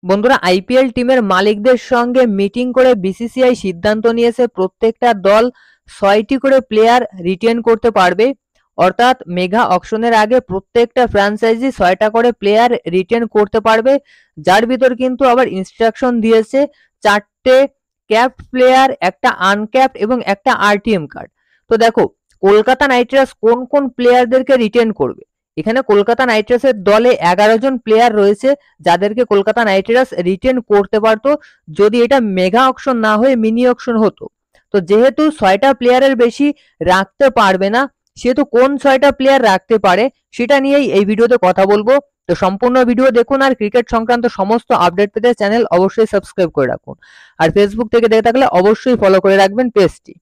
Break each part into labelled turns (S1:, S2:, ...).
S1: বন্ধুরা, আইপিএল টিমের মালিকদের সঙ্গে মিটিং করে বিসিসিআই সিদ্ধান্ত নিয়েছে প্রত্যেকটা দল ৬টি করে প্লেয়ার রিটেন করতে পারবে। অর্থাৎ মেগা অকশনের আগে প্রত্যেকটা ফ্র্যাঞ্চাইজি ৬টা করে প্লেয়ার রিটেন করতে পারবে, যার ভিতর কিন্তু আবার ইনস্ট্রাকশন দিয়েছে 4টে ক্যাপড প্লেয়ার, একটা আনক্যাপড এবং একটা আরটিএম কার্ড। তো দেখো, কলকাতা নাইট রাইডার্স কোন কোন প্লেয়ারদেরকে রিটেন করবে। এখানে কলকাতা নাইট রাইডার্সের দলে 11 জন প্লেয়ার রয়েছে যাদেরকে কলকাতা নাইট রাইডার্স রিটেন করতে পারতো যদি এটা মেগা অকশন না হয়ে মিনি অকশন হতো। তো যেহেতু 6টা প্লেয়ারের বেশি রাখতে পারবে না, সেহেতু কোন 6টা প্লেয়ার রাখতে পারে সেটা নিয়েই এই ভিডিওতে কথা বলবো। তো সম্পূর্ণ ভিডিও দেখুন, আর ক্রিকেট সংক্রান্ত সমস্ত আপডেট পেতে চ্যানেল অবশ্যই সাবস্ক্রাইব করে রাখুন, আর ফেসবুক থেকে দেখে থাকলে অবশ্যই ফলো করে রাখবেন পেজটি।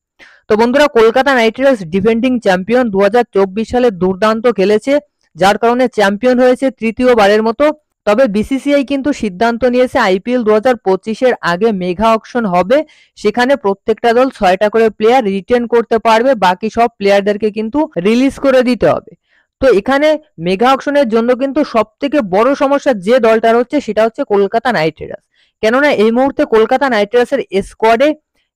S1: তো বন্ধুরা, Kolkata night Riders defending champion 2024 সালে দুর্দান্ত খেলেছে, যার কারণে চ্যাম্পিয়ন হয়েছে তৃতীয়বারের মতো। তবে বিসিসিআই কিন্তু সিদ্ধান্ত নিয়েছে আইপিএল 2025-এর আগে মেগা অকশন হবে, সেখানে প্রত্যেকটা দল 6টা করে প্লেয়ার রিটেন করতে পারবে, বাকি সব প্লেয়ারদেরকে কিন্তু রিলিজ করে দিতে হবে। তো এখানে মেগা অকশনের জন্য কিন্তু সব থেকে বড় সমস্যা যে দলটার হচ্ছে সেটা হচ্ছে কলকাতা নাইট রাইডার্স। কেননা এই মুহূর্তে কলকাতা নাইট রাইডার্সের স্কোয়াডে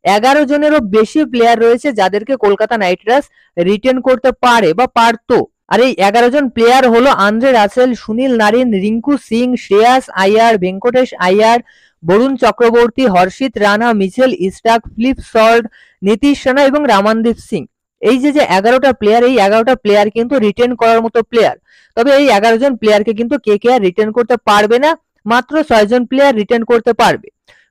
S1: 11 জনেরও বেশি প্লেয়ার রয়েছে যাদেরকে কলকাতা নাইট রাইডার্স রিটেন করতে পারে বা পারতো। আর এই 11 জন প্লেয়ার হলো Andre Russell, Sunil Narine, Rinku Singh, Shreyas Iyer, Venkatesh Iyer, Varun Chakravarthy, Harshit Rana, Mitchell Starc, Philip Salt, Nitish Rana এবং রামানদীপ সিং। এই যে 11টা প্লেয়ার, এই 11টা প্লেয়ার কিন্তু রিটেন করার মতো প্লেয়ার। তবে এই 11 জন প্লেয়ারকে কিন্তু কেকেআর রিটেন করতে পারবে না, মাত্র 6 জন প্লেয়ার রিটেন করতে পারবে।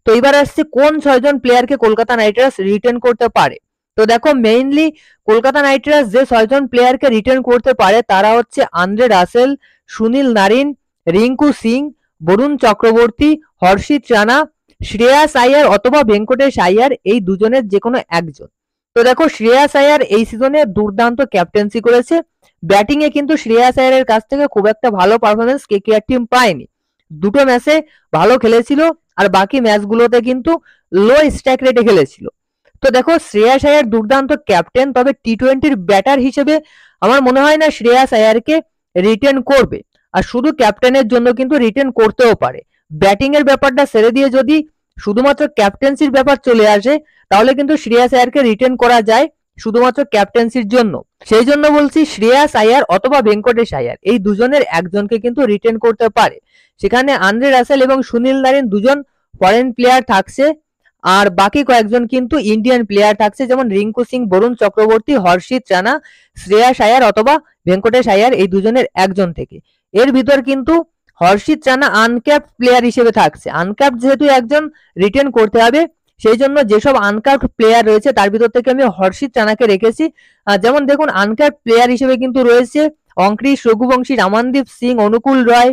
S1: তো এবার আসছে কোন 6 জন প্লেয়ারকে কলকাতা নাইট রাইডার্স রিটেন করতে পারে। তো দেখো, মেইনলি কলকাতা নাইট রাইডার্স যে 6 জন প্লেয়ারকে রিটার্ন করতে পারে তারা হচ্ছে Andre Russell, Sunil Narine, Rinku Singh, Varun Chakravarthy, Harshit Rana, Shreyas Iyer অথবা ভেঙ্কটেশ আইয়ার, এই দুজনের যে কোনো একজন। তো দেখো, শ্রেয়াস আইয়ার এই সিজনে দুর্দান্ত ক্যাপ্টেন্সি করেছে। ব্যাটিং এ কিন্তু শ্রেয়াস আইয়ারের কাছ থেকে খুব একটা ভালো পারফরমেন্স কেকেআর টিম পায়নি। দুটো ম্যাচে ভালো খেলেছিল, আর বাকি ম্যাচগুলোতে কিন্তু লো স্ট্রাইক রেটে খেলেছিল। তো দেখো, শ্রেয়াস আইয়ার দুর্দান্ত ক্যাপ্টেন, তবে টি-20-র ব্যাটার হিসেবে আমার মনে হয় না শ্রেয়াস আইয়ারকে রিটেন করবে। আর শুধু ক্যাপ্টেনের জন্য কিন্তু রিটেন করতেও পারে। ব্যাটিং এর ব্যাপারটা ছেড়ে দিয়ে যদি শুধুমাত্র ক্যাপ্টেন্সির ব্যাপার চলে আসে, তাহলে কিন্তু শ্রেয়াস আইয়ারকে রিটেন করা যায় শুধুমাত্র ক্যাপ্টেন্সির জন্য। সেই জন্য বলছি শ্রেয়াস আইয়ার অথবা ভেঙ্কটেশ আইয়ার, এই দুজনের একজনকে কিন্তু রিটেন করতে পারে। সেখানে আন্দ্রে রাসেল এবং সুনীল নারিন দুজন ফরেন প্লেয়ার থাকছে, আর বাকি কয়েকজন কিন্তু ইন্ডিয়ান প্লেয়ার থাকছে, যেমন রিঙ্কু সিং, বরুণ চক্রবর্তী, হর্ষিত রানা, শ্রেয়াস আইয়ার অথবা ভেঙ্কটেশ আইয়ার, এই দুজনের একজন থেকে। এর ভিতর কিন্তু হর্ষিত রানা আনক্যাপড প্লেয়ার হিসেবে থাকছে। আনক্যাপড যেহেতু একজন রিটেন করতে হবে, সেই জন্য যেসব আনক্যাপড প্লেয়ার রয়েছে তার ভিতর থেকে আমি হর্ষিত রানাকে রেখেছি। যেমন দেখুন, আনক্যাপড প্লেয়ার হিসেবে কিন্তু রয়েছে অঙ্কৃশ রঘুবংশী, রামানদীপ সিং, অনুকূল রয়,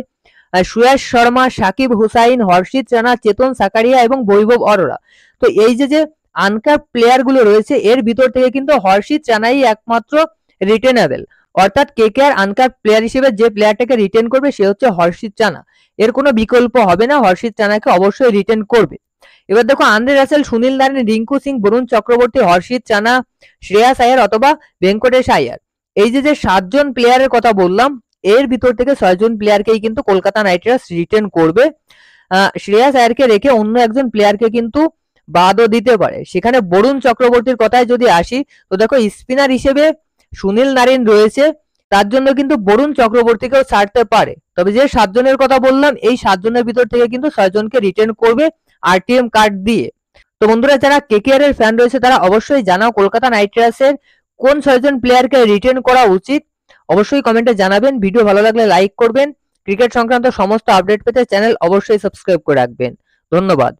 S1: সুয়াস শর্মা, সাকিব হুসাইন, হর্ষিত রানা, চেতন সাকারিয়া এবং বৈভব অরোরা। তো এই যে আনক্যাপ প্লেয়ার গুলো রয়েছে, এর ভিতর থেকে কিন্তু হর্ষিত রানাই একমাত্র রিটেনেবল। অর্থাৎ কেকেআর আনক্যাপ প্লেয়ার হিসেবে যে প্লেয়ারটাকে রিটেন করবে সে হচ্ছে হর্ষিত রানা, এর কোনো বিকল্প হবে না। হর্ষিত রানাকে অবশ্যই রিটেন করবে। এবার দেখো, Andre Russell, Sunil Narine, Rinku Singh, Varun Chakravarthy, Harshit Rana, Shreyas Iyer অথবা ভেঙ্কটেশ আইয়ার, এই যে 7 জন প্লেয়ারের কথা বললাম, এর ভিতর থেকে 6 জন প্লেয়ারকেই কিন্তু কলকাতা নাইট রাইডার্স রিটেন করবে। শ্রেয়াস আইয়ারকে রেখে অন্য একজন প্লেয়ারকে কিন্তু বাদও দিতে পারে। সেখানে বরুণ চক্রবর্তীর কথায় যদি আসি, তো দেখো, স্পিনার হিসেবে সুনীল নারিন রয়েছে, তার জন্য কিন্তু বরুণ চক্রবর্তীকেও ছাড়তে পারে। তবে যে 7 জনের কথা বললাম, এই 7 জনের ভিতর থেকে কিন্তু 6 জনকে রিটেন করবে আরটিএম কার্ড দিয়ে। তো বন্ধুরা, যারা কেকেআর এর ফ্যান রয়েছে তারা অবশ্যই জানাও কলকাতা নাইট রাইডার্সের কোন 6 জন প্লেয়ারকে রিটেন করা উচিত। অবশ্যই কমেন্টে জানাবেন। ভিডিও ভালো লাগলে লাইক করবেন। ক্রিকেট সংক্রান্ত সমস্ত আপডেট পেতে চ্যানেল অবশ্যই সাবস্ক্রাইব করে রাখবেন। ধন্যবাদ।